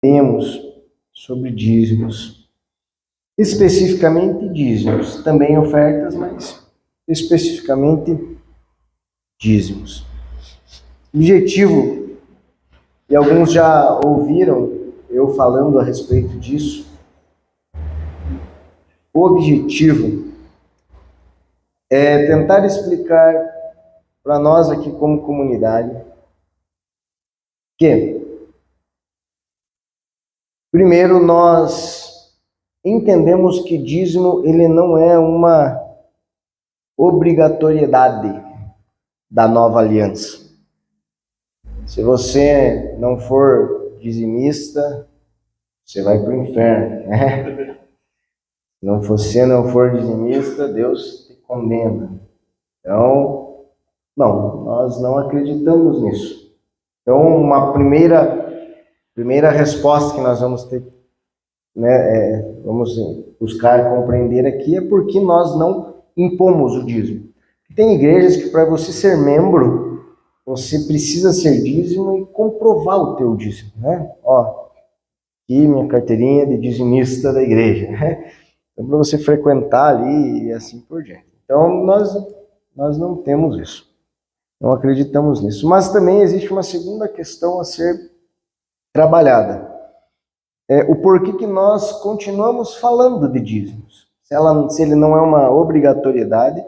temos sobre dízimos. Especificamente dízimos, também ofertas, mas especificamente dízimos. Objetivo, e alguns já ouviram eu falando a respeito disso, o objetivo é tentar explicar para nós aqui como comunidade que, primeiro, nós entendemos que dízimo ele não é uma obrigatoriedade da nova aliança. Se você não for dizimista, você vai para o inferno, né? Se você não for dizimista, Deus te condena. Então, não, nós não acreditamos nisso. Então, uma primeira resposta que nós vamos ter, né, vamos buscar compreender aqui é porque nós não impomos o dízimo. Tem igrejas que para você ser membro, você precisa ser dízimo e comprovar o teu dízimo, né? Ó, aqui minha carteirinha de dizimista da igreja, né? Então, para você frequentar ali e assim por diante. Então, nós não temos isso. Não acreditamos nisso. Mas também existe uma segunda questão a ser trabalhada. O porquê que nós continuamos falando de dízimos. Se ele não é uma obrigatoriedade,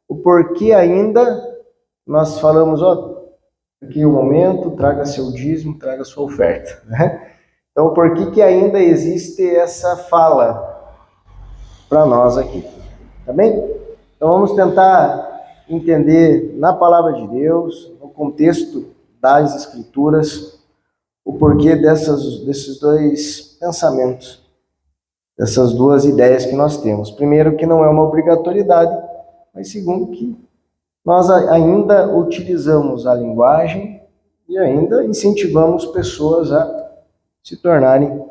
o porquê ainda nós falamos, ó, aqui é o momento, traga seu dízimo, traga sua oferta, né? Então, por que ainda existe essa fala para nós aqui? Tá bem? Então, vamos tentar entender na palavra de Deus, no contexto das Escrituras, o porquê desses dois pensamentos, dessas duas ideias que nós temos. Primeiro, que não é uma obrigatoriedade, mas segundo, que nós ainda utilizamos a linguagem e ainda incentivamos pessoas a se tornarem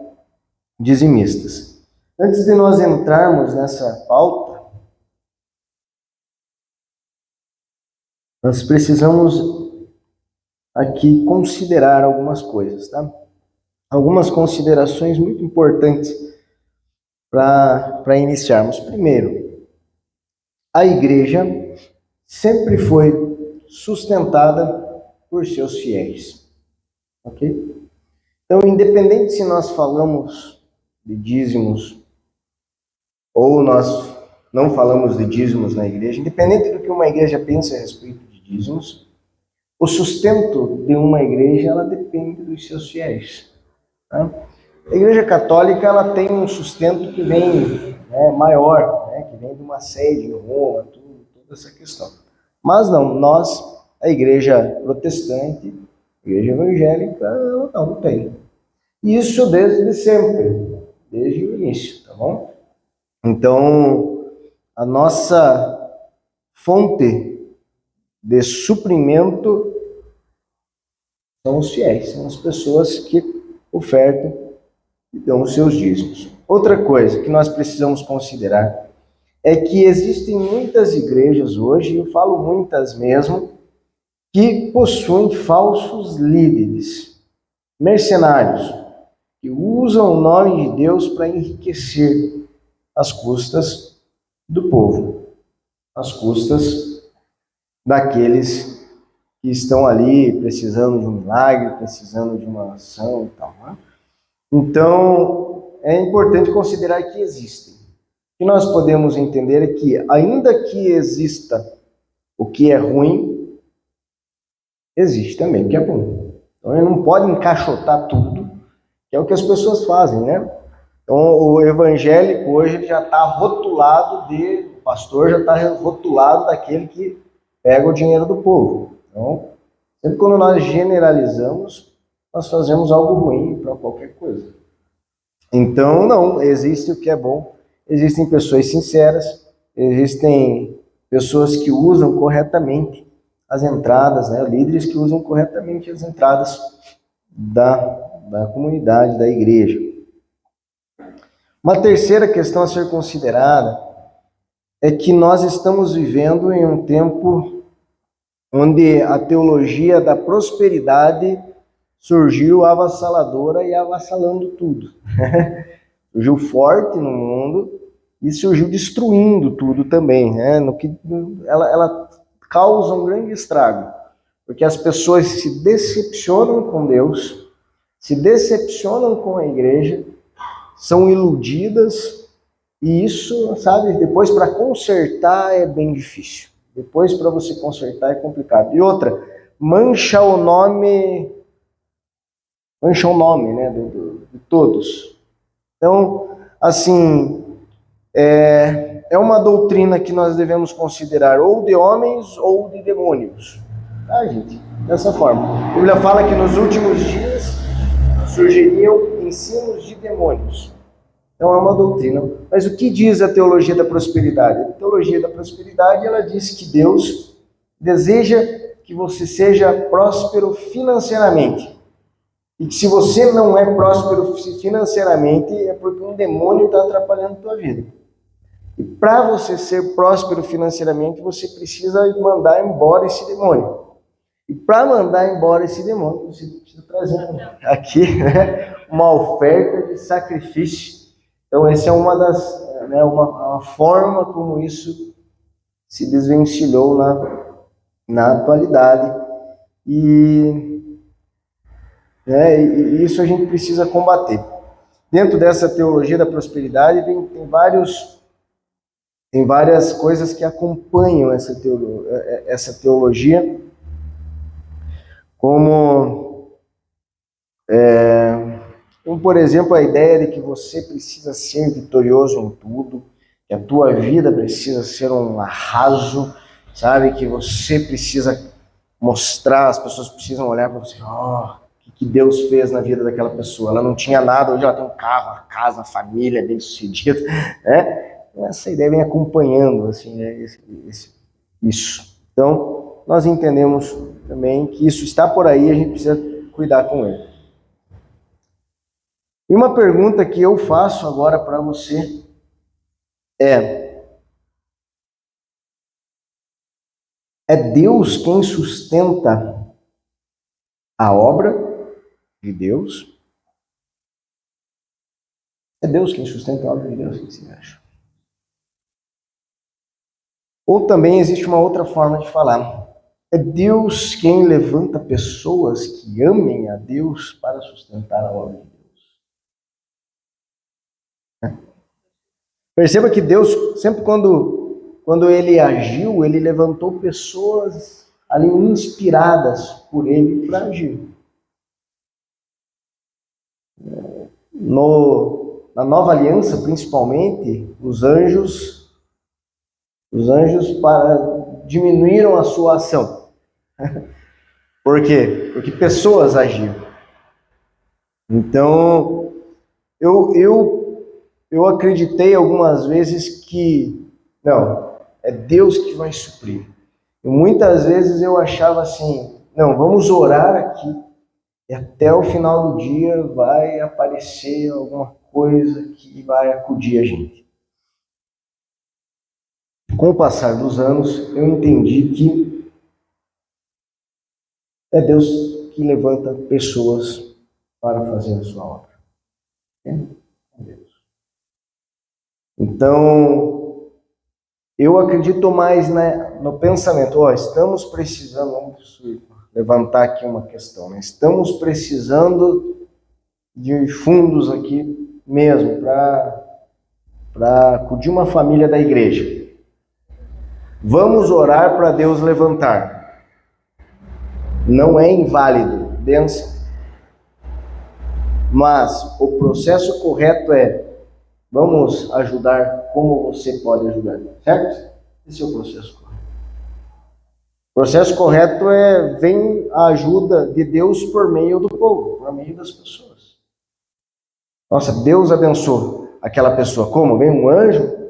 dizimistas. Antes de nós entrarmos nessa pauta, nós precisamos aqui considerar algumas coisas, tá? Algumas considerações muito importantes para iniciarmos. Primeiro, a igreja sempre foi sustentada por seus fiéis, ok? Então, independente se nós falamos de dízimos ou nós não falamos de dízimos na igreja, independente do que uma igreja pense a respeito de dízimos, o sustento de uma igreja, ela depende dos seus fiéis. Tá? A igreja católica, ela tem um sustento que vem maior, que vem de uma sede em Roma, toda essa questão. Mas não, nós, a igreja protestante, a igreja evangélica, ela não tem. Isso desde sempre, desde o início, tá bom? Então, a nossa fonte de suprimento são os fiéis, são as pessoas que ofertam e dão os seus dízimos. Outra coisa que nós precisamos considerar é que existem muitas igrejas hoje, eu falo muitas mesmo, que possuem falsos líderes, mercenários, que usam o nome de Deus para enriquecer às custas do povo, às custas daqueles que estão ali precisando de um milagre, precisando de uma ação e tal. Né? Então, é importante considerar que existem. O que nós podemos entender é que, ainda que exista o que é ruim, existe também o que é bom. Então, ele não pode encaixotar tudo, que é o que as pessoas fazem, né? Então, o evangélico hoje ele já está rotulado o pastor já está rotulado daquele que pega o dinheiro do povo. Então, sempre quando nós generalizamos, nós fazemos algo ruim para qualquer coisa. Então, não, existe o que é bom, existem pessoas sinceras, existem pessoas que usam corretamente as entradas, né? Líderes que usam corretamente as entradas da comunidade, da igreja. Uma terceira questão a ser considerada é que nós estamos vivendo em um tempo onde a teologia da prosperidade surgiu avassaladora e avassalando tudo. Surgiu forte no mundo e surgiu destruindo tudo também, né? Ela causa um grande estrago, porque as pessoas se decepcionam com Deus, se decepcionam com a igreja, são iludidas, e isso, sabe, depois para consertar é bem difícil. Depois para você consertar é complicado. E outra, mancha o nome, né, de todos. Então, assim, é uma doutrina que nós devemos considerar ou de homens ou de demônios. Tá, gente? Dessa forma. A Bíblia fala que nos últimos dias surgiriam ensinos de demônios. Então é uma doutrina. Mas o que diz a teologia da prosperidade? A teologia da prosperidade, ela diz que Deus deseja que você seja próspero financeiramente. E que se você não é próspero financeiramente, é porque um demônio está atrapalhando a tua vida. E para você ser próspero financeiramente, você precisa mandar embora esse demônio. E para mandar embora esse demônio, você precisa trazer aqui, né, uma oferta de sacrifício. Então, essa é uma das, né, uma forma como isso se desvencilhou na atualidade. E isso a gente precisa combater. Dentro dessa teologia da prosperidade, tem várias coisas que acompanham essa teologia, como, por exemplo, a ideia de que você precisa ser vitorioso em tudo, que a tua vida precisa ser um arraso, sabe? Que você precisa mostrar, as pessoas precisam olhar para você, o que Deus fez na vida daquela pessoa. Ela não tinha nada, hoje ela tem um carro, uma casa, uma família bem-sucedida, né? Essa ideia vem acompanhando, assim, né, isso. Então, nós entendemos também que isso está por aí, a gente precisa cuidar com ele. E uma pergunta que eu faço agora para você é Deus quem sustenta a obra de Deus? É Deus quem sustenta a obra de Deus? O que você acha? Ou também existe uma outra forma de falar. É Deus quem levanta pessoas que amem a Deus para sustentar a obra de Deus. Perceba que Deus, sempre quando Ele agiu, Ele levantou pessoas ali inspiradas por Ele para agir. Na Nova Aliança, principalmente, os anjos diminuíram a sua ação. Por quê? Porque pessoas agiam. Então, eu acreditei algumas vezes que, não, é Deus que vai suprir. E muitas vezes eu achava assim, não, vamos orar aqui e até o final do dia vai aparecer alguma coisa que vai acudir a gente. Com o passar dos anos, eu entendi que é Deus que levanta pessoas para fazer a sua obra. É Deus. Então, eu acredito mais no pensamento, estamos precisando, vamos levantar aqui uma questão, né? Estamos precisando de fundos aqui mesmo para acudir uma família da igreja. Vamos orar para Deus levantar. Não é inválido, benção. Mas o processo correto é, vamos ajudar como você pode ajudar, certo? Esse é o processo correto. O processo correto vem a ajuda de Deus por meio do povo, por meio das pessoas. Nossa, Deus abençoou aquela pessoa. Como? Vem um anjo,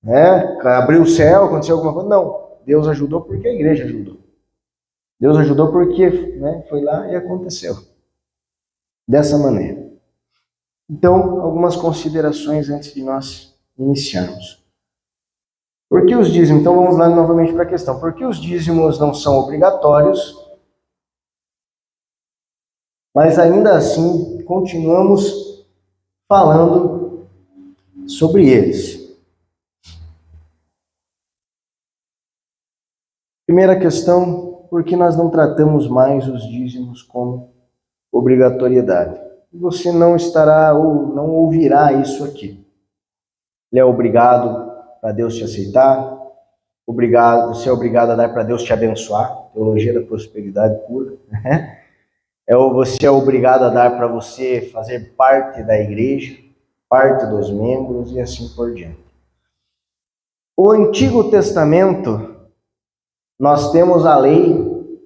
né? Abriu o céu, aconteceu alguma coisa? Não. Deus ajudou porque a igreja ajudou. Deus ajudou porque, né, foi lá e aconteceu. Dessa maneira. Então, algumas considerações antes de nós iniciarmos. Por que os dízimos? Então vamos lá novamente para a questão. Por que os dízimos não são obrigatórios Mas ainda assim, continuamos falando sobre eles. Primeira questão, por que nós não tratamos mais os dízimos como obrigatoriedade? Você não estará ou não ouvirá isso aqui. Ele é obrigado para Deus te aceitar, você é obrigado a dar para Deus te abençoar, teologia da prosperidade pura. Você é obrigado a dar para você fazer parte da igreja, parte dos membros e assim por diante. O Antigo Testamento, nós temos a lei,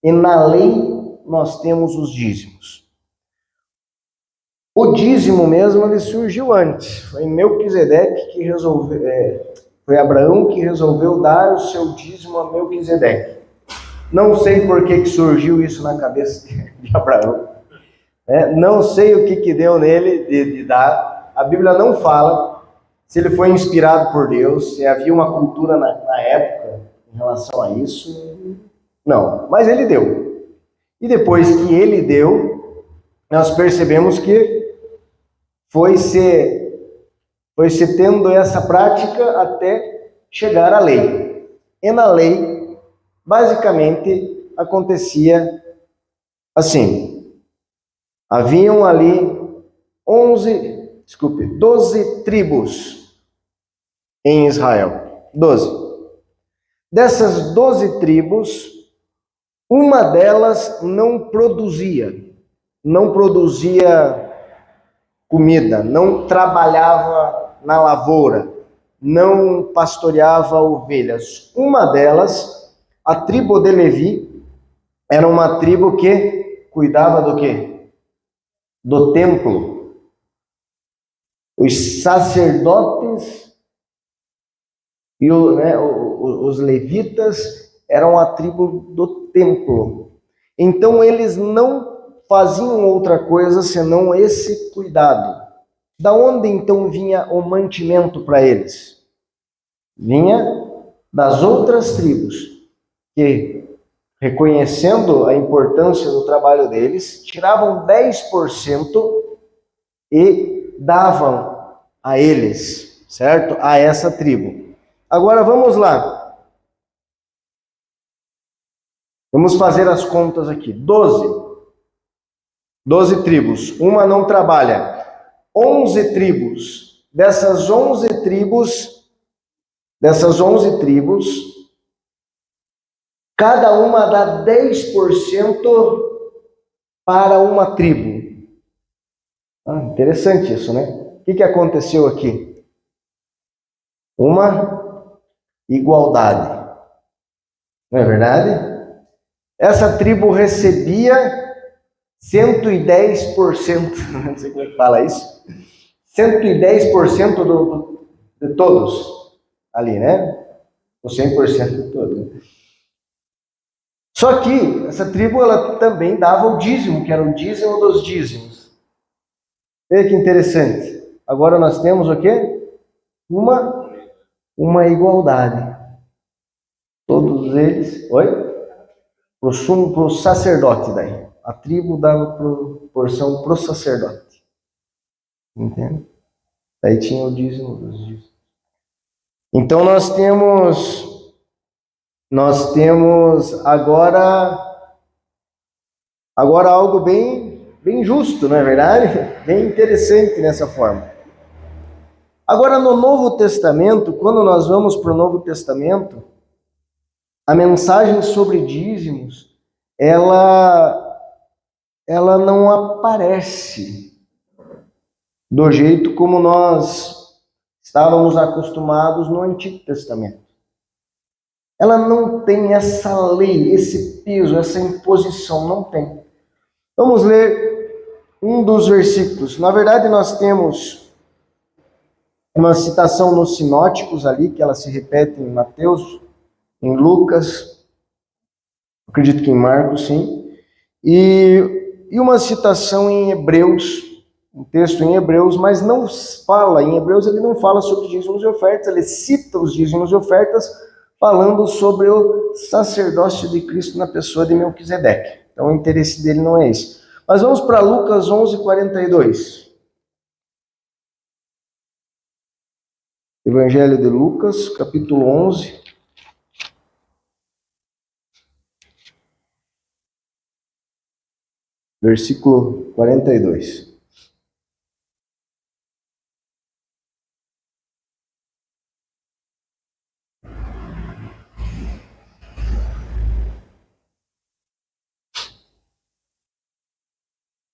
e na lei nós temos os dízimos. O dízimo mesmo, ele surgiu antes. Foi Melquisedeque que resolveu, foi Abraão que resolveu dar o seu dízimo a Melquisedeque. Não sei por que surgiu isso na cabeça de Abraão. Não sei o que deu nele de dar. A Bíblia não fala se ele foi inspirado por Deus, se havia uma cultura na época em relação a isso. Não, mas ele deu. E depois que ele deu, nós percebemos que foi se tendo essa prática até chegar à lei. E na lei, basicamente, acontecia assim. Haviam ali 12 tribos em Israel. 12. Dessas 12 tribos, uma delas não produzia comida, não trabalhava na lavoura, não pastoreava ovelhas. Uma delas, a tribo de Levi, era uma tribo que cuidava do quê? Do templo. Os sacerdotes e os levitas eram a tribo do templo. Então eles não faziam outra coisa senão esse cuidado. Da onde então vinha o mantimento para eles? Vinha das outras tribos, que, reconhecendo a importância do trabalho deles, tiravam 10% e davam a eles, certo? A essa tribo. Agora vamos lá. Vamos fazer as contas aqui. 12 tribos, uma não trabalha. 11 tribos. Dessas 11 tribos, cada uma dá 10% para uma tribo. Interessante isso, né? O que aconteceu aqui? Uma igualdade. Não é verdade? Essa tribo recebia 110%, não sei como é que fala isso, 110% de todos ali, né? O 100% de todos. Só que essa tribo, ela também dava o dízimo, que era o dízimo dos dízimos. Veja que interessante. Agora nós temos o quê? Uma igualdade. Todos eles, para o sacerdote daí. A tribo dava porção para o sacerdote. Entende? Daí tinha o dízimo dos dízimos. Então nós temos agora algo bem justo, não é verdade? Bem interessante nessa forma. Agora no Novo Testamento, quando nós vamos para o Novo Testamento, a mensagem sobre dízimos, ela não aparece do jeito como nós estávamos acostumados no Antigo Testamento. Ela não tem essa lei, esse peso, essa imposição, não tem. Vamos ler um dos versículos. Na verdade, nós temos uma citação nos sinóticos ali, que ela se repete em Mateus, em Lucas, acredito que em Marcos, sim, e uma citação em Hebreus, um texto em Hebreus, mas não fala, em Hebreus ele não fala sobre dízimos e ofertas, ele cita os dízimos e ofertas falando sobre o sacerdócio de Cristo na pessoa de Melquisedeque. Então o interesse dele não é esse. Mas vamos para Lucas 11:42. Evangelho de Lucas, capítulo 11. Versículo 42.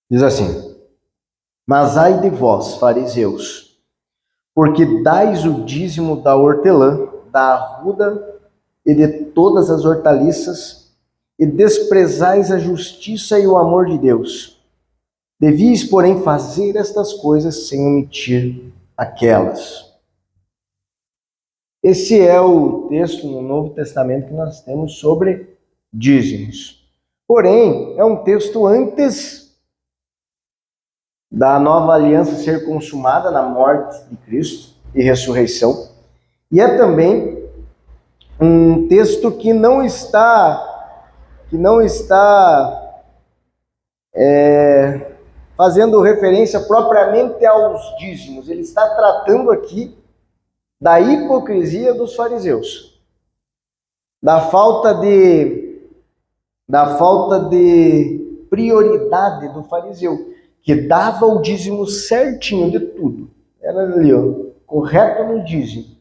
Diz assim: Mas ai de vós, fariseus, porque dais o dízimo da hortelã, da arruda e de todas as hortaliças, e desprezais a justiça e o amor de Deus. Devíeis, porém, fazer estas coisas sem omitir aquelas. Esse é o texto no Novo Testamento que nós temos sobre dízimos. Porém, é um texto antes da nova aliança ser consumada na morte de Cristo e ressurreição. E é também um texto que não está fazendo referência propriamente aos dízimos. Ele está tratando aqui da hipocrisia dos fariseus, da falta de prioridade do fariseu, que dava o dízimo certinho de tudo. Era ali, correto no dízimo,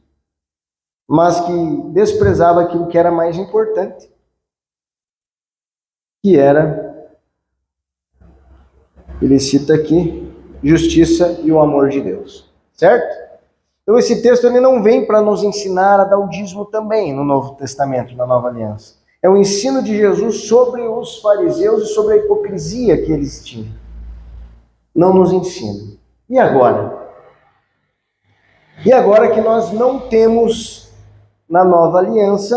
mas que desprezava aquilo que era mais importante, que era, ele cita aqui, justiça e o amor de Deus, certo? Então esse texto ele não vem para nos ensinar a dar o dízimo também no Novo Testamento, na Nova Aliança. É o ensino de Jesus sobre os fariseus e sobre a hipocrisia que eles tinham. Não nos ensina. E agora? E agora que nós não temos na Nova Aliança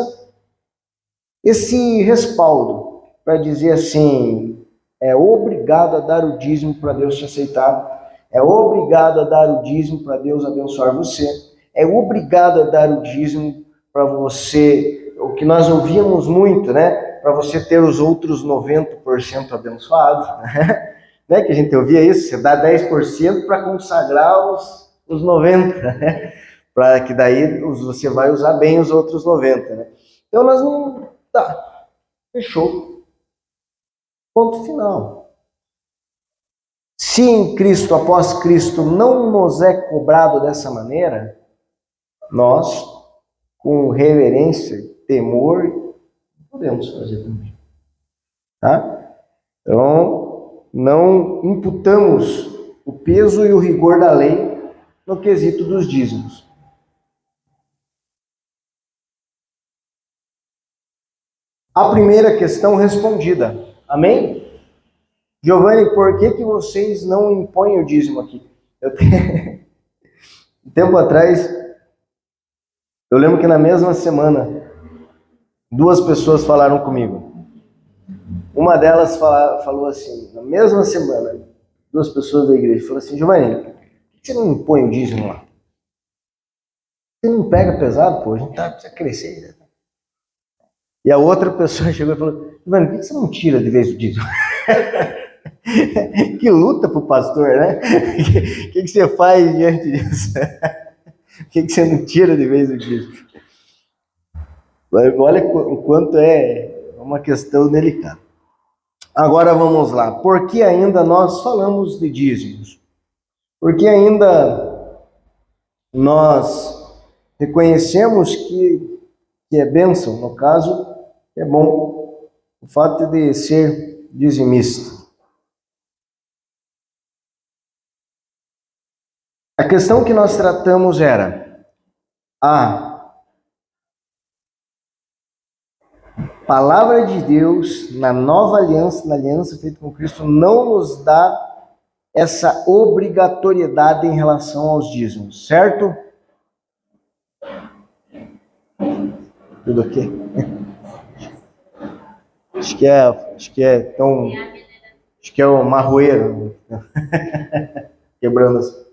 esse respaldo para dizer assim, é obrigado a dar o dízimo para Deus te aceitar, é obrigado a dar o dízimo para Deus abençoar você, é obrigado a dar o dízimo para você, o que nós ouvíamos muito, né? Para você ter os outros 90% abençoados, né? Que a gente ouvia isso, você dá 10% para consagrar os 90%, né? Para que daí você vai usar bem os outros 90%, né? Então nós não... Tá, fechou. Ponto final. Se em Cristo, após Cristo, não nos é cobrado dessa maneira, nós, com reverência, temor, podemos fazer também. Tá? Então, não imputamos o peso e o rigor da lei no quesito dos dízimos. A primeira questão respondida. Amém? Giovanni, por que vocês não impõem o dízimo aqui? Um tempo atrás, eu lembro que na mesma semana, duas pessoas falaram comigo. Uma delas falou assim, na mesma semana, duas pessoas da igreja, falaram assim, Giovanni, por que você não impõe o dízimo lá? Você não pega pesado, pô, a gente precisa crescer. Né? E a outra pessoa chegou e falou, Giovanni, por que você não tira de vez o dízimo? Que luta pro pastor, né? O que você faz diante disso? Por que você não tira de vez o dízimo? Olha o quanto é uma questão delicada. Agora vamos lá. Por que ainda nós falamos de dízimos? Porque ainda nós reconhecemos que é bênção, no caso, é bom o fato de ser dizimista. A questão que nós tratamos era a palavra de Deus na nova aliança, na aliança feita com Cristo, não nos dá essa obrigatoriedade em relação aos dízimos, certo? Tudo ok? Acho que é o marroeiro quebrando as...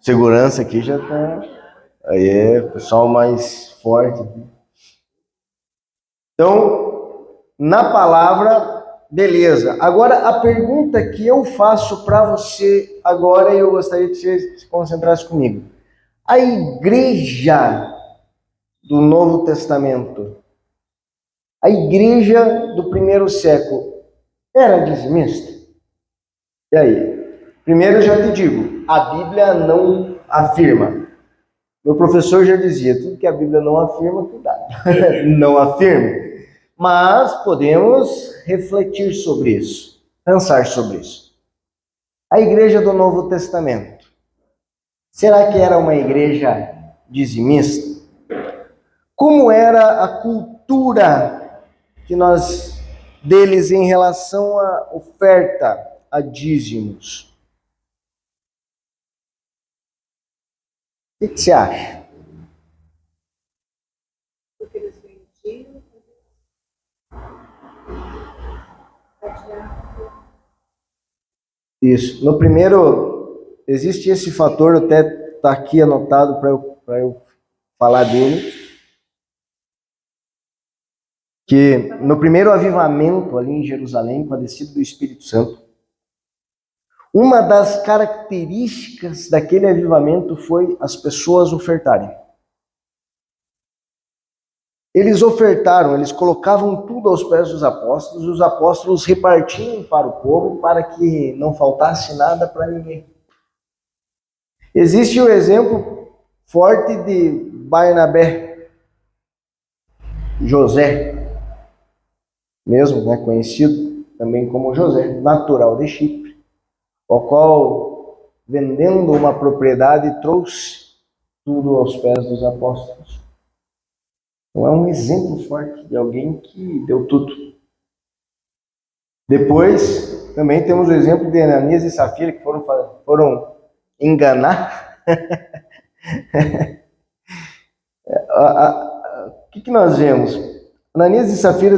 Segurança aqui já tá. Aí é o pessoal mais forte. Então, na palavra, beleza. Agora, a pergunta que eu faço para você agora, e eu gostaria que você se concentrasse comigo. A igreja do Novo Testamento, a igreja do primeiro século, era dizimista? E aí? Primeiro eu já te digo, a Bíblia não afirma. Meu professor já dizia, tudo que a Bíblia não afirma, cuidado. Não afirme. Mas podemos refletir sobre isso, pensar sobre isso. A igreja do Novo Testamento, será que era uma igreja dizimista? Como era a cultura que nós deles em relação à oferta, a dízimos? O que você acha? Porque eles vendiam, Isso. No primeiro, existe esse fator, até está aqui anotado para eu falar dele, que no primeiro avivamento ali em Jerusalém, com a descida do Espírito Santo, uma das características daquele avivamento foi as pessoas ofertarem. Eles ofertaram, eles colocavam tudo aos pés dos apóstolos, e os apóstolos repartiam para o povo para que não faltasse nada para ninguém. Existe o exemplo forte de Barnabé, José, mesmo, né, conhecido também como José, natural de Chipre, o qual, vendendo uma propriedade, trouxe tudo aos pés dos apóstolos. Então é um exemplo forte de alguém que deu tudo. Depois, também temos o exemplo de Ananias e Safira, que foram enganar. O que nós vemos? Ananias e Safira,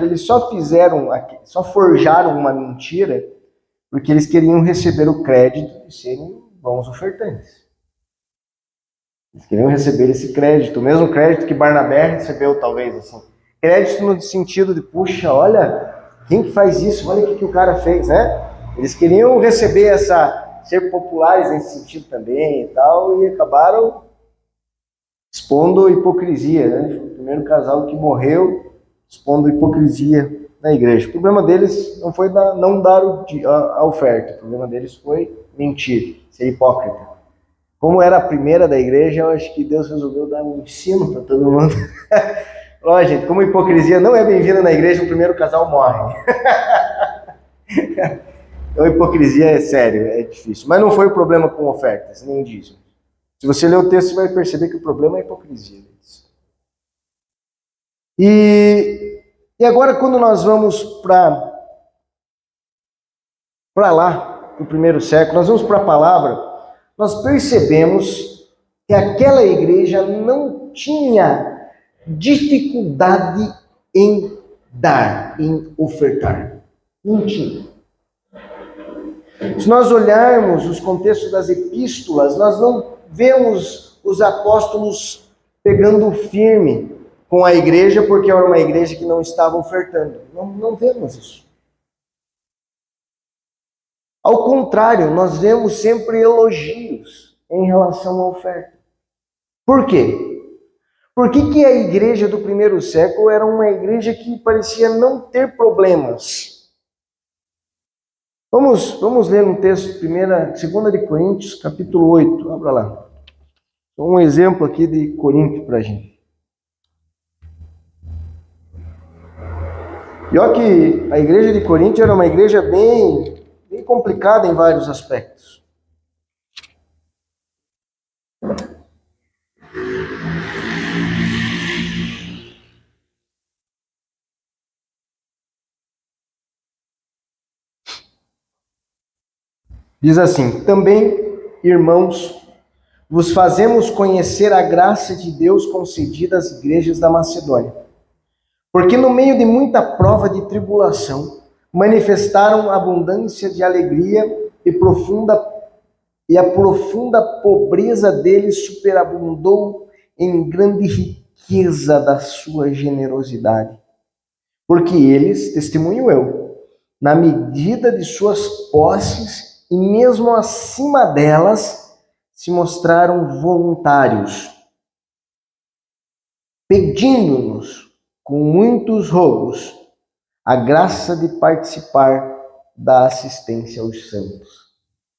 eles só forjaram uma mentira porque eles queriam receber o crédito de serem bons ofertantes. Eles queriam receber esse crédito, o mesmo crédito que Barnabé recebeu, talvez, assim. Crédito no sentido de, puxa, olha, quem que faz isso? Olha o que o cara fez, né? Eles queriam receber ser populares nesse sentido também e tal, e acabaram expondo hipocrisia, né? Foi o primeiro casal que morreu expondo hipocrisia na igreja. O problema deles não foi não dar a oferta, o problema deles foi mentir, ser hipócrita. Como era a primeira da igreja, eu acho que Deus resolveu dar um ensino para todo mundo. Ó, gente, como hipocrisia não é bem-vinda na igreja, o primeiro casal morre. Então, a hipocrisia é sério, é difícil. Mas não foi o problema com ofertas, nem dízimo. Se você ler o texto, você vai perceber que o problema é a hipocrisia. E agora, quando nós vamos para lá, no primeiro século, nós vamos para a palavra, nós percebemos que aquela igreja não tinha dificuldade em dar, em ofertar. Não tinha. Se nós olharmos os contextos das epístolas, nós não vemos os apóstolos pegando firme com a igreja porque era uma igreja que não estava ofertando. Não vemos isso. Ao contrário, nós vemos sempre elogios em relação à oferta. Por quê? Por que a igreja do primeiro século era uma igreja que parecia não ter problemas? Vamos ler um texto, 2 de Coríntios, capítulo 8. Abra lá. Um exemplo aqui de Corinto para a gente. E olha que a igreja de Corinto era uma igreja bem complicada em vários aspectos. Diz assim: também, irmãos, vos fazemos conhecer a graça de Deus concedida às igrejas da Macedônia. Porque no meio de muita prova de tribulação, manifestaram abundância de alegria e a profunda pobreza deles superabundou em grande riqueza da sua generosidade. porque eles, testemunho eu, na medida de suas posses e mesmo acima delas, se mostraram voluntários, pedindo-nos com muitos rogos a graça de participar da assistência aos santos.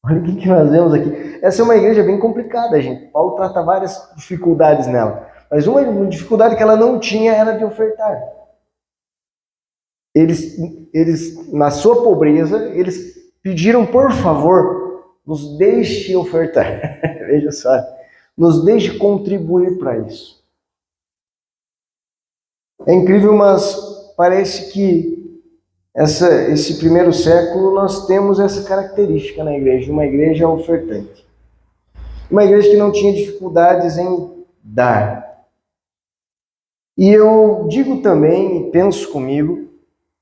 Olha o que nós vemos aqui. Essa é uma igreja bem complicada, gente. Paulo trata várias dificuldades nela. Mas uma dificuldade que ela não tinha era de ofertar. Eles, na sua pobreza, eles pediram, por favor, nos deixe ofertar. Veja só, nos deixe contribuir para isso. É incrível, mas parece que esse primeiro século nós temos essa característica na igreja, uma igreja ofertante. Uma igreja que não tinha dificuldades em dar. E eu digo também, e penso comigo,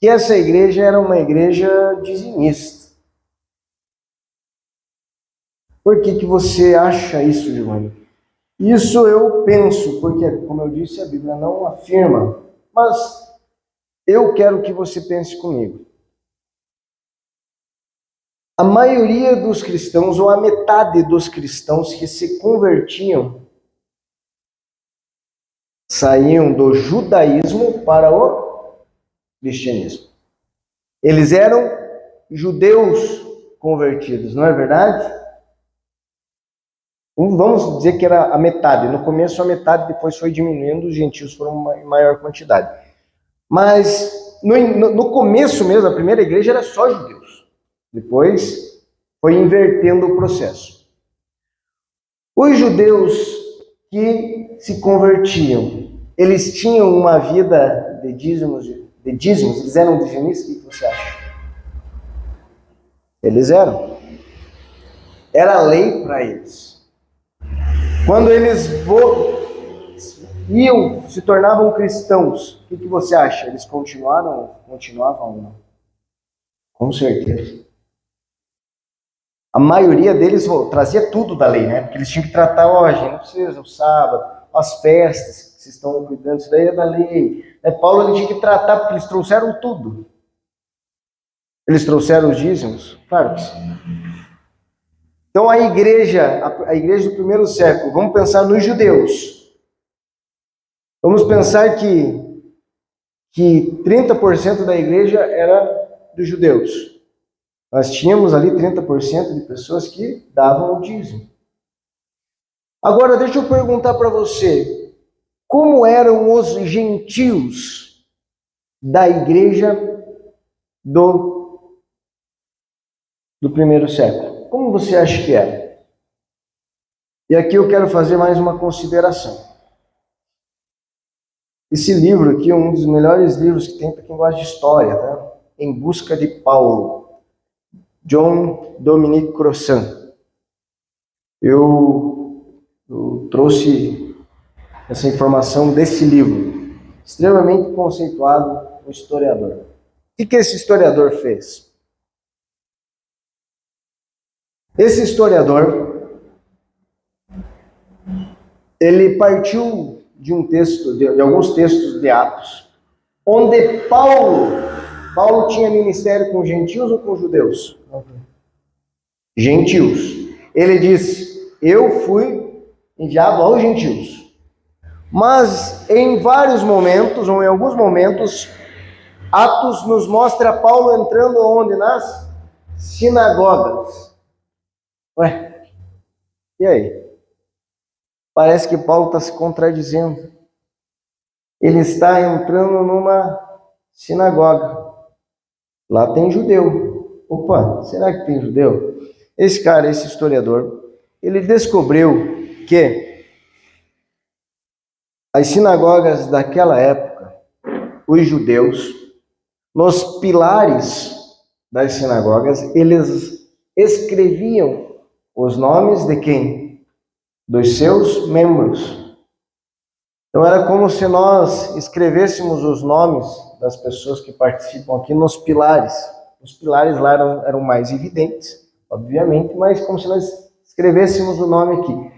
que essa igreja era uma igreja dizimista. Por que você acha isso, Giovanni? Isso eu penso, porque, como eu disse, a Bíblia não afirma, mas eu quero que você pense comigo. A maioria dos cristãos, ou a metade dos cristãos que se convertiam, saíam do judaísmo para o cristianismo. Eles eram judeus convertidos, não é verdade? Vamos dizer que era a metade. No começo a metade, depois foi diminuindo, os gentios foram em maior quantidade. Mas no começo mesmo, a primeira igreja era só judeus. Depois foi invertendo o processo. Os judeus que se convertiam, eles tinham uma vida de dízimos, eles eram dizimistas? O que você acha? Eles eram. Era lei para eles. Quando eles se tornavam cristãos, o que você acha? Eles continuavam ou não? Com certeza. A maioria deles trazia tudo da lei, né? Porque eles tinham que tratar, gente, não precisa, o sábado, as festas que vocês estão cuidando, isso daí é da lei. Paulo ele tinha que tratar, porque eles trouxeram tudo. Eles trouxeram os dízimos? Claro que sim. Então a igreja do primeiro século, vamos pensar nos judeus. Vamos pensar que 30% da igreja era dos judeus. Nós tínhamos ali 30% de pessoas que davam o dízimo. Agora, deixa eu perguntar para você, como eram os gentios da igreja do primeiro século? Como você acha que era? E aqui eu quero fazer mais uma consideração. Esse livro aqui é um dos melhores livros que tem para quem gosta de história, tá? Em Busca de Paulo. John Dominic Crossan. Eu trouxe essa informação desse livro, extremamente conceituado, um historiador. O que esse historiador fez? Esse historiador, ele partiu de um texto, de alguns textos de Atos, onde Paulo tinha ministério com gentios ou com judeus? Gentios. Ele disse, eu fui enviado aos gentios. Mas em vários momentos, ou em alguns momentos, Atos nos mostra Paulo entrando onde? Nas sinagogas. Ué, e aí? Parece que Paulo está se contradizendo. Ele está entrando numa sinagoga. Lá tem judeu. Opa, será que tem judeu? Esse cara, esse historiador, ele descobriu que as sinagogas daquela época, os judeus, nos pilares das sinagogas, eles escreviam os nomes de quem? Dos seus membros. Então era como se nós escrevêssemos os nomes das pessoas que participam aqui nos pilares. Os pilares lá eram mais evidentes, obviamente, mas como se nós escrevêssemos o nome aqui.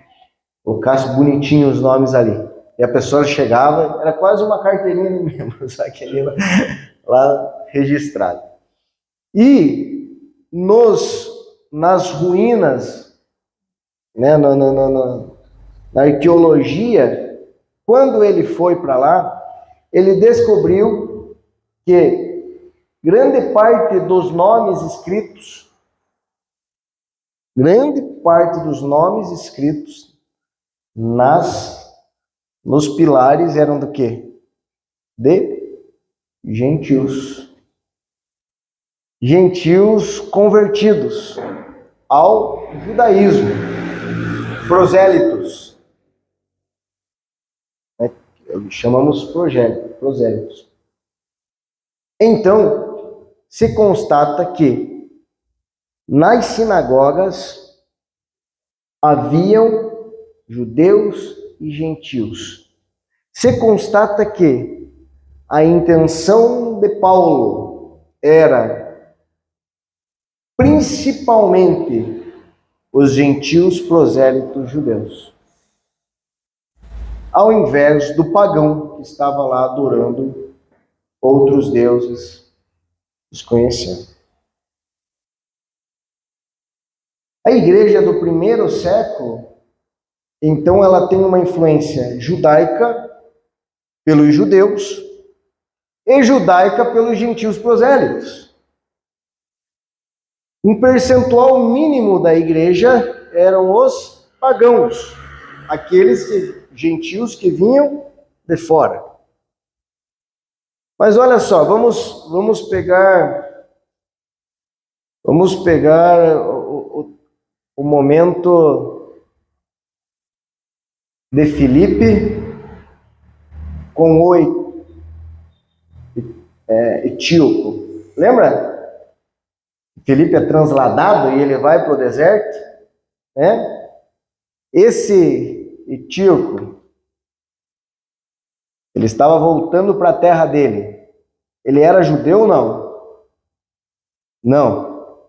Colocasse bonitinho os nomes ali. E a pessoa chegava, era quase uma carteirinha de membros, aquele lá registrado. E nas ruínas, né, na arqueologia, quando ele foi para lá, ele descobriu que grande parte dos nomes escritos nos pilares eram do quê? De gentios. Gentios convertidos ao judaísmo, prosélitos. Chamamos prosélitos. Então, se constata que nas sinagogas haviam judeus e gentios. Se constata que a intenção de Paulo era principalmente os gentios prosélitos judeus, ao invés do pagão que estava lá adorando outros deuses desconhecidos. A igreja do primeiro século, então, ela tem uma influência judaica pelos judeus e judaica pelos gentios prosélitos. Um percentual mínimo da igreja eram os pagãos, gentios que vinham de fora. Mas olha só, vamos pegar o momento de Filipe com o etíope. Lembra? Filipe é transladado e ele vai para o deserto, né? Esse etíope, ele estava voltando para a terra dele. Ele era judeu ou não? Não.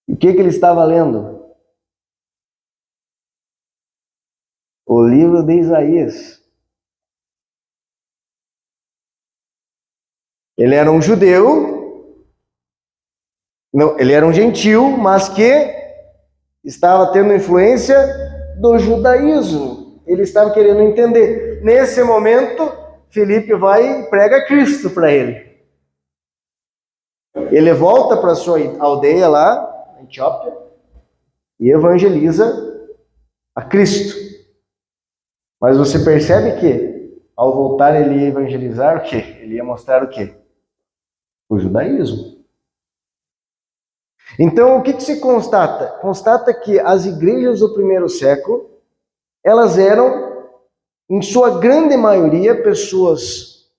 E o que ele estava lendo? O livro de Isaías. Ele era um judeu, não, ele era um gentil, mas que estava tendo influência do judaísmo. Ele estava querendo entender. Nesse momento, Filipe vai e prega Cristo para ele. Ele volta para sua aldeia lá, na Etiópia, e evangeliza a Cristo. Mas você percebe que, ao voltar, ele ia evangelizar o quê? Ele ia mostrar o quê? O judaísmo. Então, o que se constata? Constata que as igrejas do primeiro século, elas eram, em sua grande maioria, pessoas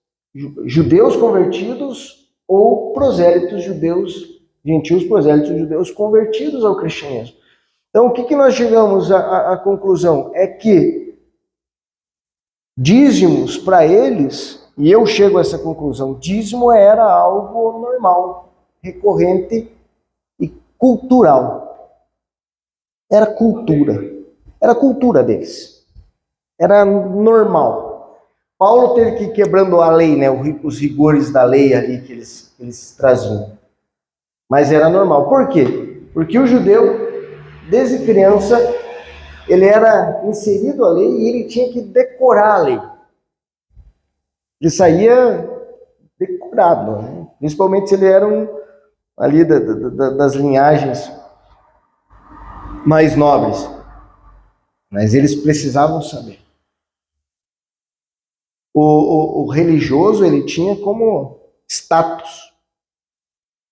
judeus convertidos ou prosélitos judeus, gentios prosélitos judeus convertidos ao cristianismo. Então, o que nós chegamos à conclusão? É que dízimos para eles, e eu chego a essa conclusão, dízimo era algo normal, recorrente e cultural. Era cultura deles. Era normal. Paulo teve que ir quebrando a lei, né, os rigores da lei ali que eles traziam. Mas era normal. Por quê? Porque o judeu, desde criança, ele era inserido à lei e ele tinha que decorar a lei. Ele saía decorado, né? Principalmente se ele era ali das linhagens mais nobres. Mas eles precisavam saber. O religioso, ele tinha como status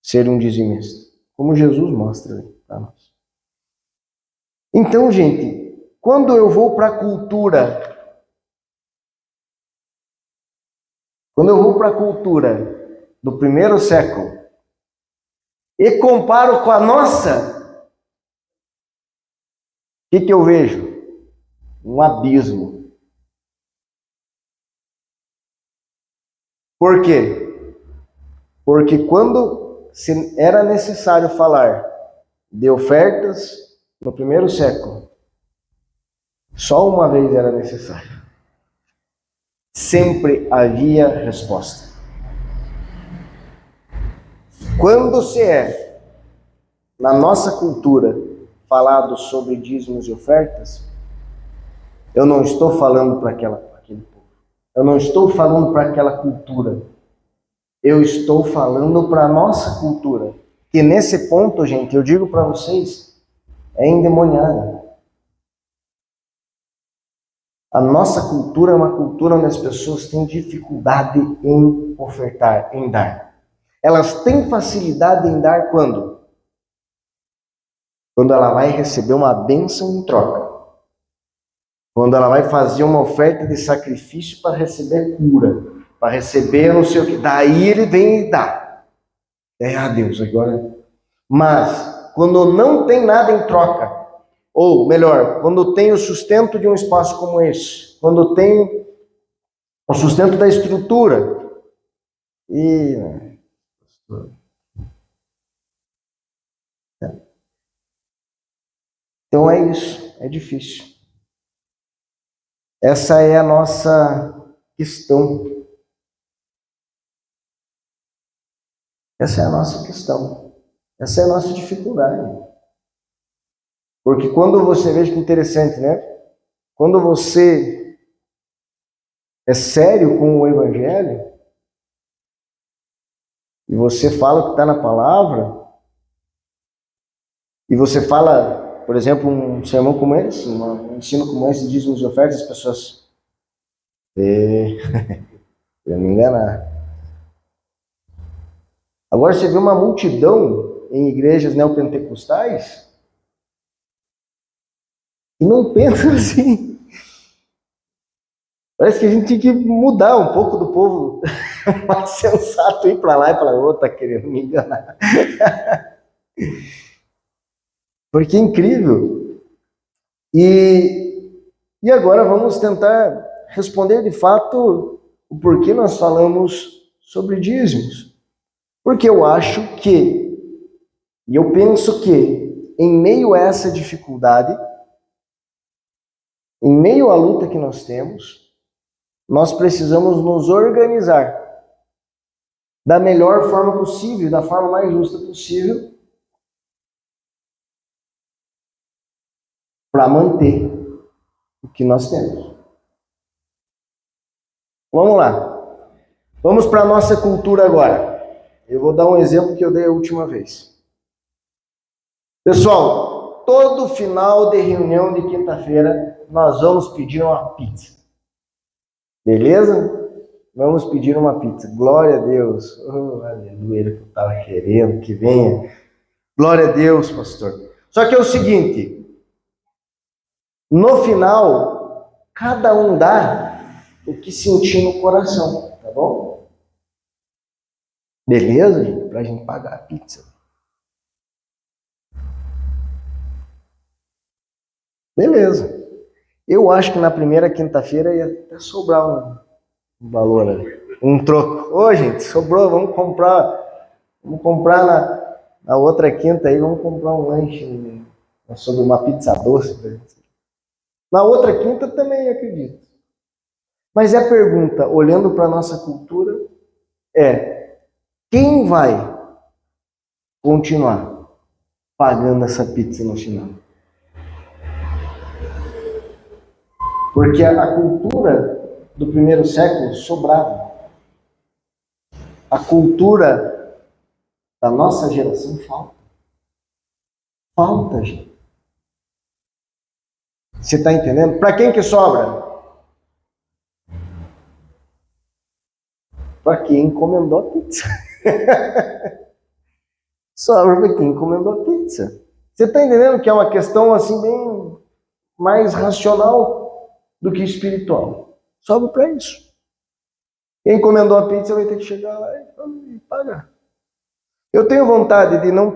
ser um dizimista, como Jesus mostra para nós. Então, gente, quando eu vou para a cultura, do primeiro século e comparo com a nossa, o que eu vejo? Um abismo. Por quê? Porque quando era necessário falar de ofertas no primeiro século, só uma vez era necessário. Sempre havia resposta. Quando se é, na nossa cultura, falado sobre dízimos e ofertas, eu não estou falando para aquele povo. Eu não estou falando para aquela cultura. Eu estou falando para a nossa cultura. Que nesse ponto, gente, eu digo para vocês, é endemoniada. A nossa cultura é uma cultura onde as pessoas têm dificuldade em ofertar, em dar. Elas têm facilidade em dar quando? Quando ela vai receber uma bênção em troca. Quando ela vai fazer uma oferta de sacrifício para receber cura, para receber não sei o que. Daí ele vem e dá. Deus, agora. Mas, quando não tem nada em troca, ou melhor, quando tem o sustento de um espaço como esse, quando tem o sustento da estrutura, então é isso, é difícil. Essa é a nossa questão. Essa é a nossa questão. Essa é a nossa dificuldade. Porque quando você, veja que interessante, né? Quando você é sério com o Evangelho, e você fala o que está na palavra, e você fala, por exemplo, um sermão como esse, um ensino como esse, dízimos e ofertas, as pessoas... eu me enganar. Agora você vê uma multidão em igrejas neopentecostais e não pensa assim. Parece que a gente tinha que mudar um pouco do povo mais sensato, ir para lá e falar, ô, tá querendo me enganar. Porque é incrível. E agora vamos tentar responder de fato o porquê nós falamos sobre dízimos. Porque eu acho que, e eu penso que, em meio a essa dificuldade, em meio à luta que nós temos, nós precisamos nos organizar da melhor forma possível, da forma mais justa possível, para manter o que nós temos. Vamos lá. Vamos para a nossa cultura agora. Eu vou dar um exemplo que eu dei a última vez. Pessoal, todo final de reunião de quinta-feira, nós vamos pedir uma pizza. Beleza? Vamos pedir uma pizza. Glória a Deus. Oh, aleluia, que eu estava querendo que venha. Glória a Deus, pastor. Só que é o seguinte, no final, cada um dá o que sentir no coração, tá bom? Beleza, gente? Pra gente pagar a pizza. Beleza. Eu acho que na primeira quinta-feira ia até sobrar um valor ali, um troco. Ô, gente, sobrou, vamos comprar na outra quinta aí, vamos comprar um lanche sobre uma pizza doce. Na outra quinta também acredito. Mas a pergunta, olhando para a nossa cultura, é: quem vai continuar pagando essa pizza no final? Porque a cultura do primeiro século sobrava. A cultura da nossa geração falta. Falta, gente. Você está entendendo? Para quem que sobra? Para quem encomendou a pizza. Sobra para quem encomendou a pizza. Você está entendendo que é uma questão assim bem mais racional do que espiritual? Sobra para isso. Quem encomendou a pizza vai ter que chegar lá e pagar. Eu tenho vontade de não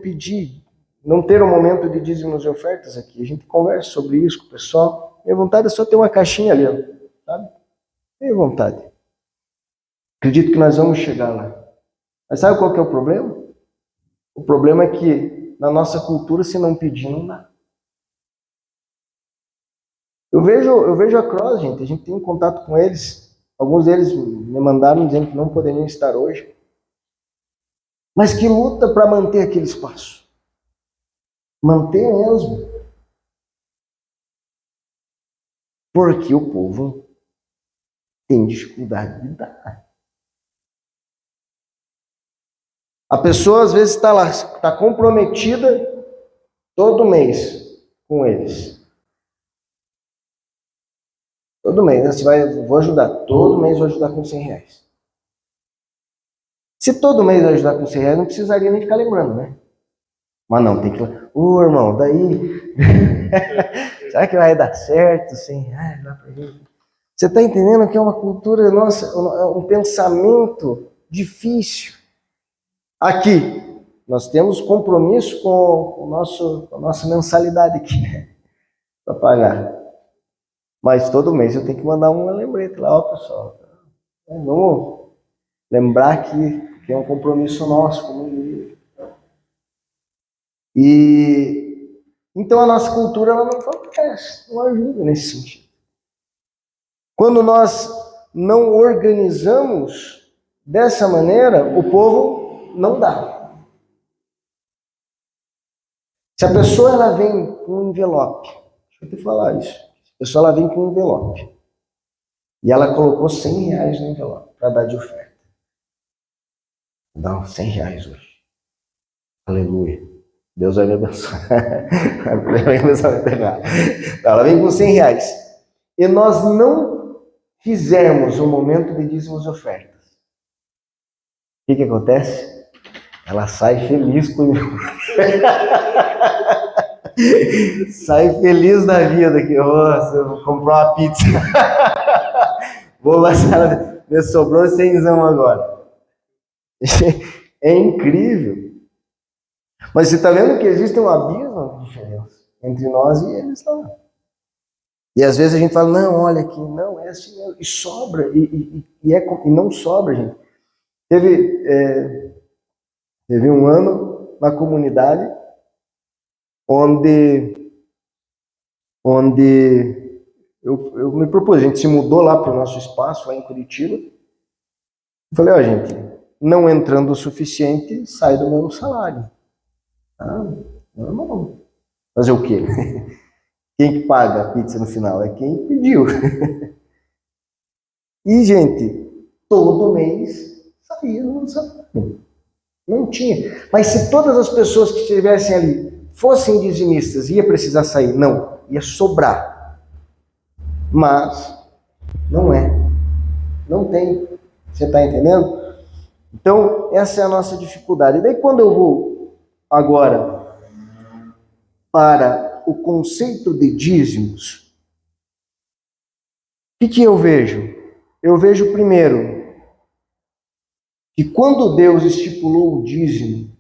pedir, não ter um momento de dízimos e ofertas aqui. A gente conversa sobre isso com o pessoal. Minha vontade é só ter uma caixinha ali, sabe? Tenho vontade. Acredito que nós vamos chegar lá. Mas sabe qual que é o problema? O problema é que na nossa cultura, se não pedir, não dá. Eu vejo a Cross, gente. A gente tem contato com eles. Alguns deles me mandaram dizendo que não poderiam estar hoje. mas que luta para manter aquele espaço. Manter mesmo. Porque o povo tem dificuldade de dar. A pessoa às vezes está lá, está comprometida todo mês com eles. Todo mês, né? Você vai, vou ajudar. Todo mês vou ajudar com R$100. Se todo mês vai ajudar com R$100, não precisaria nem ficar lembrando, né? Mas não, tem que... Ô, irmão, daí... Será que vai dar certo? R$100 lá pra gente? Você está entendendo que é uma cultura nossa, um pensamento difícil. Aqui, nós temos compromisso com a nossa mensalidade aqui, né? Para pagar. Mas todo mês eu tenho que mandar uma lembrete lá, ó, pessoal. Vamos lembrar que é um compromisso nosso como igreja. E então a nossa cultura ela não favorece, não ajuda nesse sentido. Quando nós não organizamos dessa maneira, o povo não dá. Se a pessoa ela vem com um envelope, deixa eu te falar isso. A pessoa ela vem com um envelope e ela colocou R$100 no envelope para dar de oferta. Dá uns R$100 hoje. Aleluia. Deus vai me abençoar. Ela vem com R$100. E nós não fizermos o momento de dízimos e ofertas. O que acontece? Ela sai feliz com sai feliz da vida que eu vou comprar uma pizza. Vou passar, me sobrou 100 agora. É incrível. Mas você está vendo que existe um abismo de diferença entre nós e eles lá. E às vezes a gente fala, não, olha aqui, não, é assim mesmo. E sobra, e não sobra, gente. Teve um ano na comunidade onde eu me propus, a gente se mudou lá para o nosso espaço, lá em Curitiba. Eu falei, ó, gente, não entrando o suficiente, sai do meu salário. Não. Fazer o quê? Quem que paga a pizza no final? É quem pediu. E, gente, todo mês saía no salário. Não tinha. Mas se todas as pessoas que estivessem ali fossem dizimistas, ia precisar sair? Não. Ia sobrar. Mas não é. Não tem. Você está entendendo? Então, essa é a nossa dificuldade. E daí, quando eu vou agora para o conceito de dízimos, o que eu vejo? Eu vejo primeiro que quando Deus estipulou o dízimo,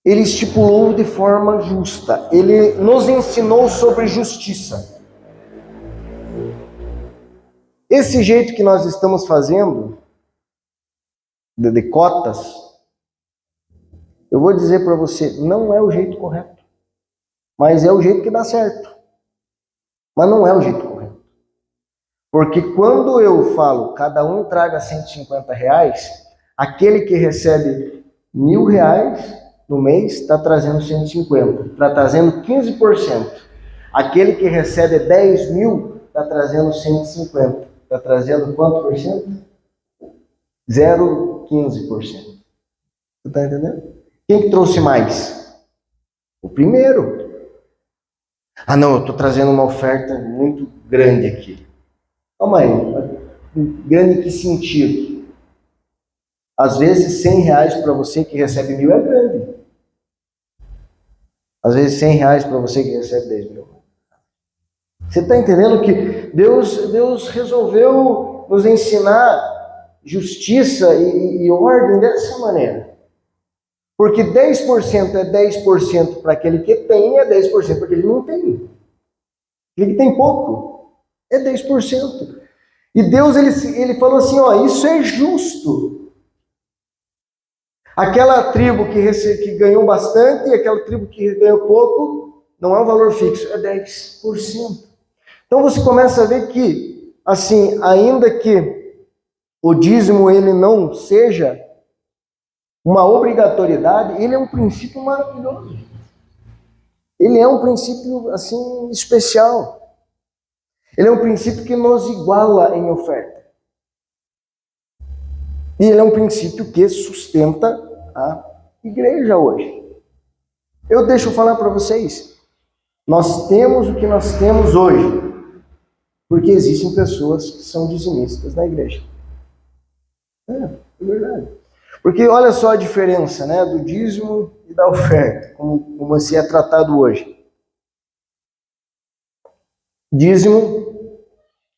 Ele estipulou de forma justa. Ele nos ensinou sobre justiça. Esse jeito que nós estamos fazendo, de cotas, eu vou dizer para você, não é o jeito correto. Mas é o jeito que dá certo. Mas não é o jeito correto. Porque quando eu falo, cada um traga R$150, aquele que recebe R$1.000 no mês está trazendo 150, está trazendo 15%. Aquele que recebe 10 mil está trazendo 150. Está trazendo quanto por cento? 0,15%. Você está entendendo? Quem que trouxe mais? O primeiro. Ah, não, eu estou trazendo uma oferta muito grande aqui. Calma aí, grande em que sentido? Às vezes R$100 para você que recebe 1.000 é grande. Às vezes R$100 para você que recebe 10 mil. Você está entendendo que Deus resolveu nos ensinar justiça e ordem dessa maneira. Porque 10% é 10% para aquele que tem e é 10% para aquele que não tem. Aquele que tem pouco é 10%. E Deus ele falou assim, ó, isso é justo. Aquela tribo que ganhou bastante e aquela tribo que ganhou pouco, não é um valor fixo, é 10%. Então você começa a ver que, assim, ainda que o dízimo ele não seja uma obrigatoriedade, ele é um princípio maravilhoso. Ele é um princípio, assim, especial. Ele é um princípio que nos iguala em oferta. E ele é um princípio que sustenta a igreja hoje. Eu deixo falar para vocês, nós temos o que nós temos hoje, porque existem pessoas que são dizimistas na igreja. É verdade. Porque olha só a diferença, né, do dízimo e da oferta, como assim é tratado hoje. Dízimo,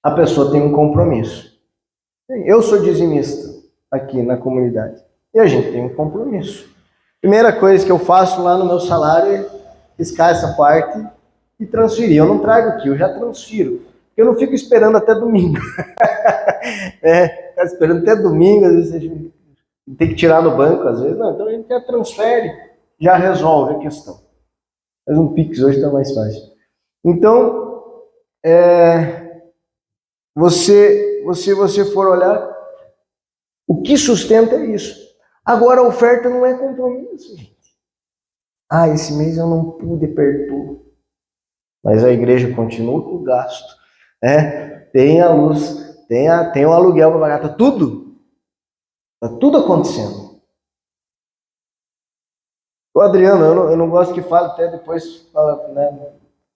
a pessoa tem um compromisso. Eu sou dizimista aqui na comunidade e a gente tem um compromisso. Primeira coisa que eu faço lá no meu salário é riscar essa parte e transferir. Eu não trago aqui, eu já transfiro. Eu não fico esperando até domingo. Ficar esperando até domingo, às vezes tem que tirar no banco, às vezes. Não, então a gente já transfere, já resolve a questão. Mas um Pix hoje está mais fácil. Então, você for olhar, o que sustenta é isso. Agora a oferta não é compromisso, gente. Esse mês eu não pude perder. Mas a igreja continua com o gasto. Tem a luz, tem o aluguel para pagar, está tudo acontecendo. O Adriano, eu não gosto que fale, até depois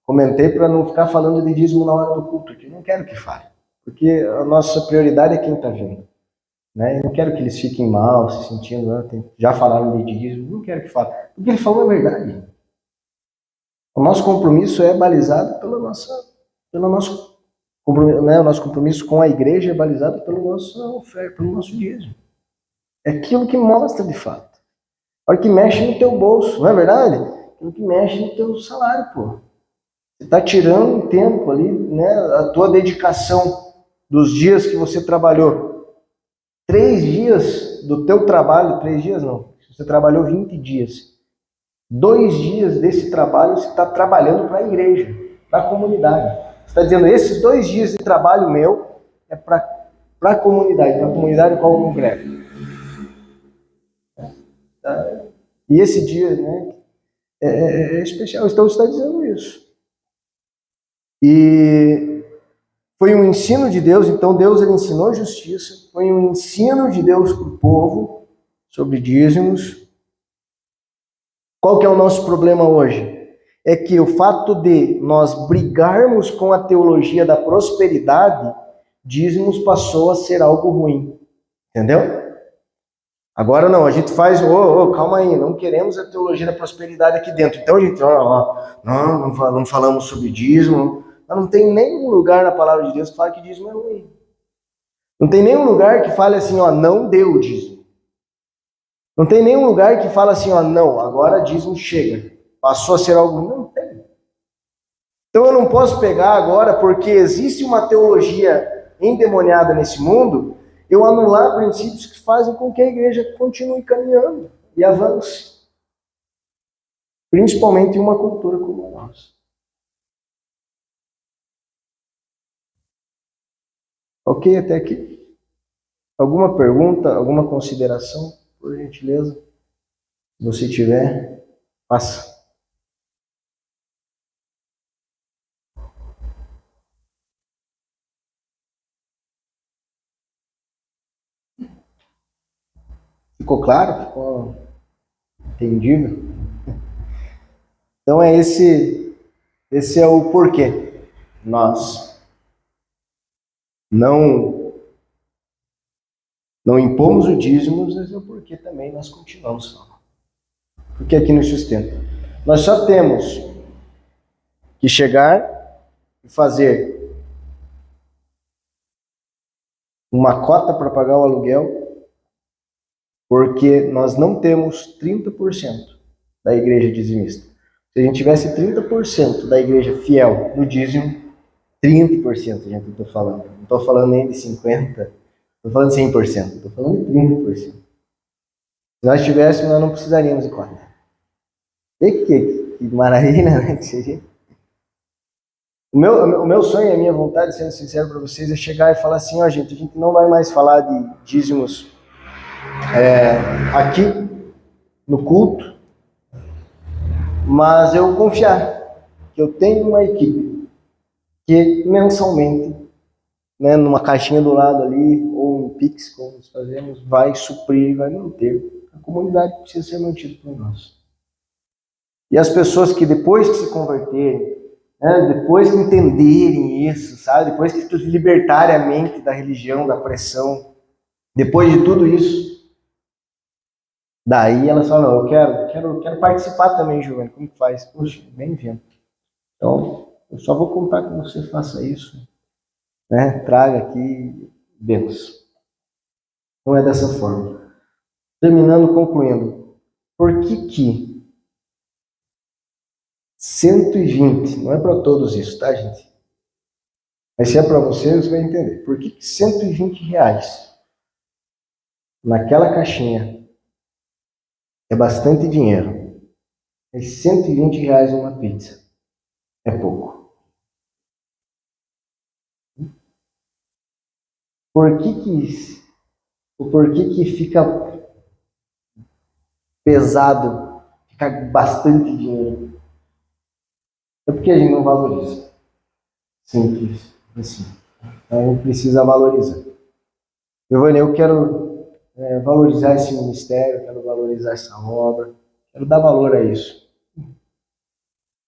comentei para não ficar falando de dízimo na hora do culto, que eu não quero que fale, porque a nossa prioridade é quem está vindo. Eu não quero que eles fiquem mal, se sentindo, já falaram de dízimo, não quero que fale, porque ele falou a verdade. O nosso compromisso é balizado pelo nosso compromisso, o nosso compromisso com a igreja é balizado pela nossa oferta, pelo nosso dízimo. É aquilo que mostra de fato. A hora que mexe no teu bolso, não é verdade? Aquilo que mexe no teu salário, pô. Você está tirando um tempo ali, a tua dedicação dos dias que você trabalhou. 3 dias do teu trabalho, 3 dias não, você trabalhou 20 dias. 2 dias desse trabalho você está trabalhando para a igreja, para a comunidade. Você está dizendo, esses 2 dias de trabalho meu é para a comunidade qual eu congrego. E esse dia, é especial, então você está dizendo isso. E foi um ensino de Deus, então Deus ele ensinou justiça, foi um ensino de Deus para o povo sobre dízimos. Qual que é o nosso problema hoje? É que o fato de nós brigarmos com a teologia da prosperidade, dízimos passou a ser algo ruim. Entendeu? Agora não, a gente faz, calma aí, não queremos a teologia da prosperidade aqui dentro. Então a gente, não falamos sobre dízimo. Mas não tem nenhum lugar na palavra de Deus que fale que dízimo é ruim. Não tem nenhum lugar que fale assim, não dê o dízimo. Não tem nenhum lugar que fale assim, não, agora dízimo chega. Passou a ser algo ruim. Não tem. Então eu não posso pegar agora, porque existe uma teologia endemoniada nesse mundo, eu anular princípios que fazem com que a igreja continue caminhando e avance. Principalmente em uma cultura como a nossa. Ok até aqui? Alguma pergunta, alguma consideração, por gentileza? Se você tiver, faça. Ficou claro? Ficou entendível? Então esse é o porquê. Nós não impomos o dízimo, mas é o porquê também nós continuamos falando. Porque aqui nos sustenta. Nós só temos que chegar e fazer uma cota para pagar o aluguel, porque nós não temos 30% da igreja dizimista. Se a gente tivesse 30% da igreja fiel no dízimo, 30%, gente, eu estou falando. Não estou falando nem de 50%, estou falando de 100%, estou falando de 30%. Se nós tivéssemos, nós não precisaríamos de cota. Vê que maravilha, né? O meu sonho, a minha vontade, sendo sincero para vocês, é chegar e falar assim, gente, a gente não vai mais falar de dízimos aqui, no culto, mas eu confiar que eu tenho uma equipe que mensalmente, né, numa caixinha do lado ali, ou um Pix, como nós fazemos, vai suprir e vai manter. A comunidade precisa ser mantida por nós. E as pessoas que depois que se converterem, né, depois que entenderem isso, sabe, depois que se libertarem a mente da religião, da pressão, depois de tudo isso, daí elas falam, não, eu quero participar também, Giovanni, como que faz? Puxa, bem-vindo. Então, eu só vou contar que você faça isso, né? Traga aqui bênção. Não é dessa forma. Terminando, concluindo. Por que 120, não é para todos isso, tá, gente? Mas se é para você, você vai entender. Por que 120 reais naquela caixinha é bastante dinheiro? É 120 reais uma pizza. É pouco. Por que fica pesado, fica bastante dinheiro? É porque a gente não valoriza. Simples assim. Então a gente precisa valorizar. Giovanni, eu quero valorizar esse ministério, quero valorizar essa obra, quero dar valor a isso.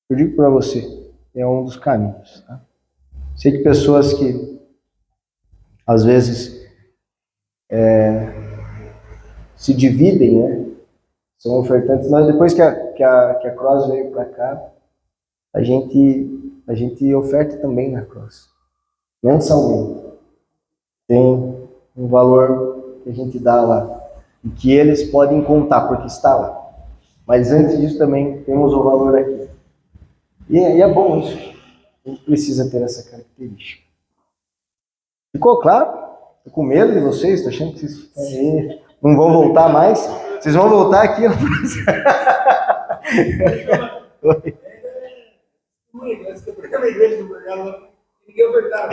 Eu digo para você, é um dos caminhos. Tá? Sei que pessoas que às vezes se dividem, né? São ofertantes. Nós, depois que a Cross veio para cá, a gente oferta também na Cross, mensalmente. Tem um valor que a gente dá lá, e que eles podem contar, porque está lá. Mas antes disso também temos o valor aqui. E é bom isso. A gente precisa ter essa característica. Ficou claro? Estou com medo de vocês, estou achando que vocês não vão voltar mais. Vocês vão voltar aqui no próximo. Uma igreja do Borgalo, ninguém ofertava.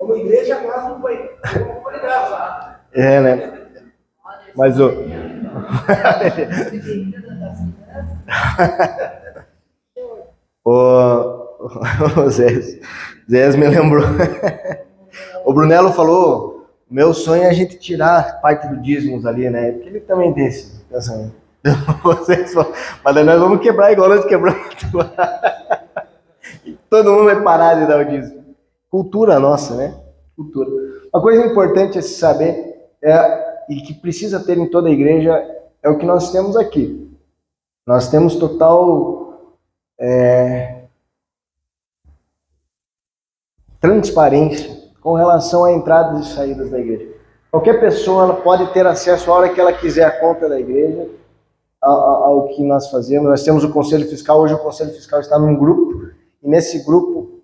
Uma igreja quase não foi. Uma comunidade lá. É, né? Mas o. O Zé me lembrou. O Brunello falou: meu sonho é a gente tirar parte do dízimos ali, né? Porque ele também tem esse pensamento. Mas daí nós vamos quebrar igual nós quebramos. Todo mundo vai parar de dar o dízimo. Cultura nossa, né? Cultura. Uma coisa importante a se saber e que precisa ter em toda a igreja é o que nós temos aqui. Nós temos total transparência com relação a entradas e saídas da igreja. Qualquer pessoa ela pode ter acesso a hora que ela quiser à conta da igreja, ao que nós fazemos. Nós temos o Conselho Fiscal, hoje o Conselho Fiscal está num grupo, e nesse grupo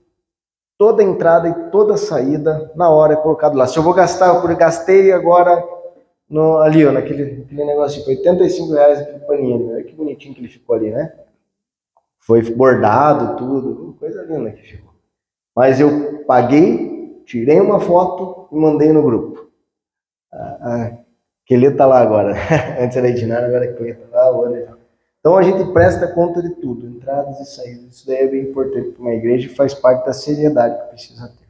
toda entrada e toda saída na hora é colocado lá. Se eu vou gastar, eu gastei agora ali, ó, naquele negocinho, foi R$85 aquele paninho, olha que bonitinho que ele ficou ali, né? Foi bordado, tudo, coisa linda que ficou. Mas eu paguei, tirei uma foto e mandei no grupo. A Kelly tá lá agora. Antes era Edinara, agora a Kelly tá lá, outra. Então a gente presta conta de tudo, entradas e saídas. Isso daí é bem importante para uma igreja e faz parte da seriedade que precisa ter.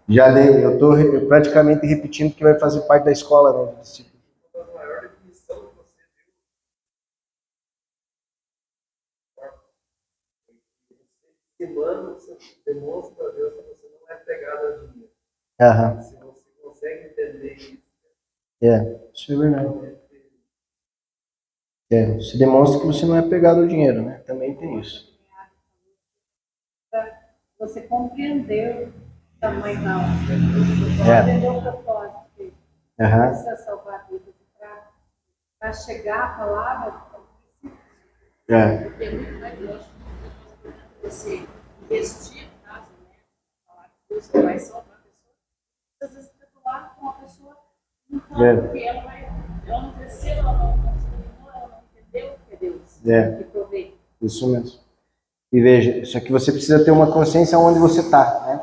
Já dei, eu estou praticamente repetindo que vai fazer parte da escola, né? Você demonstra a Deus que você não é pegado a dinheiro. Aham. Se você consegue entender isso. Isso é verdade. Você demonstra que você não é pegado ao dinheiro, né? Também tem isso. Você compreendeu o tamanho da obra. Você entendeu o propósito. Precisa salvar vidas para chegar a palavra. Porque muito mais lógico você investir, caso, né? Falar que Deus vai salvar a pessoa. Às vezes você está lá com uma pessoa porque ela não cresceu, ela não experimentou, ela não entendeu o que é Deus. Que provém. Isso mesmo. E veja, isso aqui você precisa ter uma consciência onde você está, né?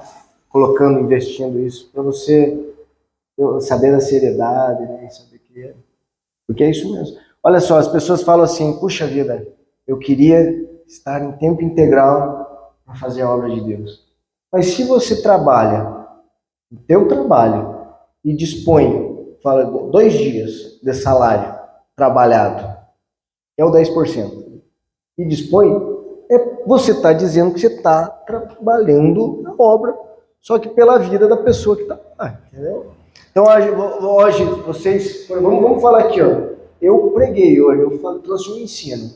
Colocando, investindo isso, para você saber da seriedade, né? Saber que é. Porque é isso mesmo. Olha só, as pessoas falam assim, puxa vida, eu queria estar em tempo integral para fazer a obra de Deus. Mas se você trabalha, o teu trabalho, e dispõe, fala, 2 dias de salário trabalhado, é o 10%, e dispõe, você está dizendo que você está trabalhando na obra, só que pela vida da pessoa que está lá, entendeu? Então hoje vocês, vamos falar aqui, ó. Eu preguei hoje, eu trouxe um ensino.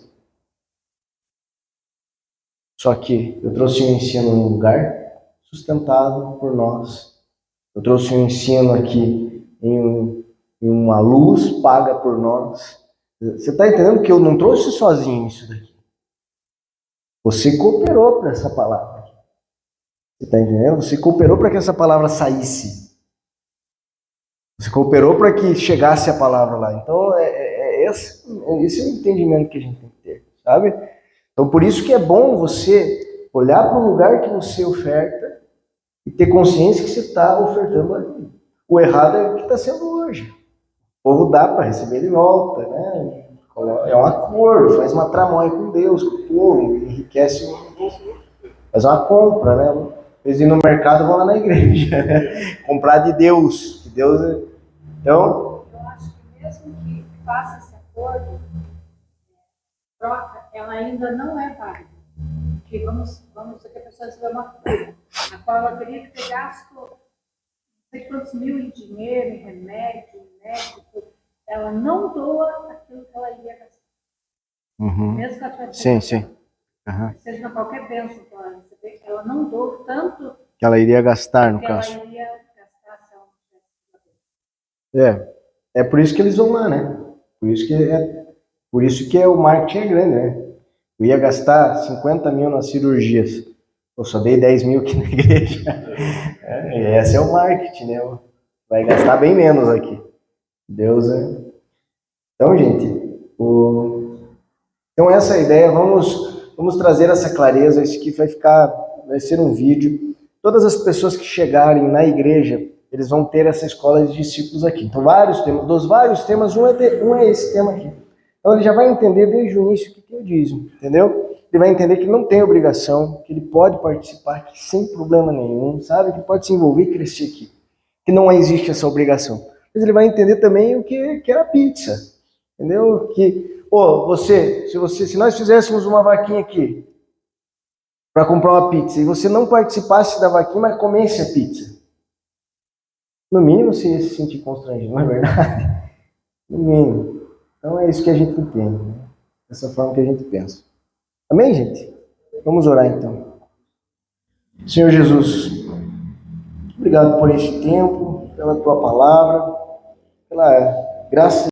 Só que eu trouxe um ensino num lugar sustentado por nós. Eu trouxe um ensino aqui em uma luz paga por nós. Você está entendendo que eu não trouxe sozinho isso daqui? Você cooperou para essa palavra. Você está entendendo? Você cooperou para que essa palavra saísse. Você cooperou para que chegasse a palavra lá. Então, esse é o entendimento que a gente tem que ter, sabe? Então, por isso que é bom você olhar para o lugar que você oferta e ter consciência que você está ofertando ali. O errado é o que está sendo hoje. O povo dá para receber de volta, né? É um acordo, faz uma tramóia com Deus, com o povo, enriquece, faz uma compra, né? Eles ir no mercado vão lá na igreja, né? Comprar de Deus, que Deus é... Então... Eu acho que mesmo que faça esse acordo, troca, ela ainda não é válida. Porque vamos dizer que a pessoa recebeu uma cura, a qual ela teria que ter gasto não sei quantos mil em dinheiro, em remédio, em médico, ela não doa aquilo que ela iria gastar. Uhum. Mesmo que ela tivesse Sim. Uhum. seja qualquer bênção que ela receber, ela não doa tanto Que ela iria gastar, no que caso. ela iria gastar se ela não tivesse. É por isso que eles vão lá, né? Por isso que o marketing é grande, né? Eu ia gastar 50 mil nas cirurgias. Eu só dei 10 mil aqui na igreja. Esse é o marketing, né? Vai gastar bem menos aqui. Deus é... Então, gente, então essa é a ideia. Vamos trazer essa clareza. Isso aqui vai ser um vídeo. Todas as pessoas que chegarem na igreja, eles vão ter essa escola de discípulos aqui. Então, dos vários temas, um é esse tema aqui. Então, ele já vai entender desde o início o que é o dízimo, entendeu? Ele vai entender que não tem obrigação, que ele pode participar aqui sem problema nenhum, sabe? Que pode se envolver e crescer aqui. Que não existe essa obrigação. Mas ele vai entender também o que é a pizza, entendeu? Que, se nós fizéssemos uma vaquinha aqui para comprar uma pizza e você não participasse da vaquinha, mas comesse a pizza, no mínimo você ia se sentir constrangido, não é verdade? No mínimo. Então é isso que a gente entende, né? Dessa forma que a gente pensa. Amém, gente? Vamos orar então. Senhor Jesus, obrigado por este tempo, pela tua palavra, pela graça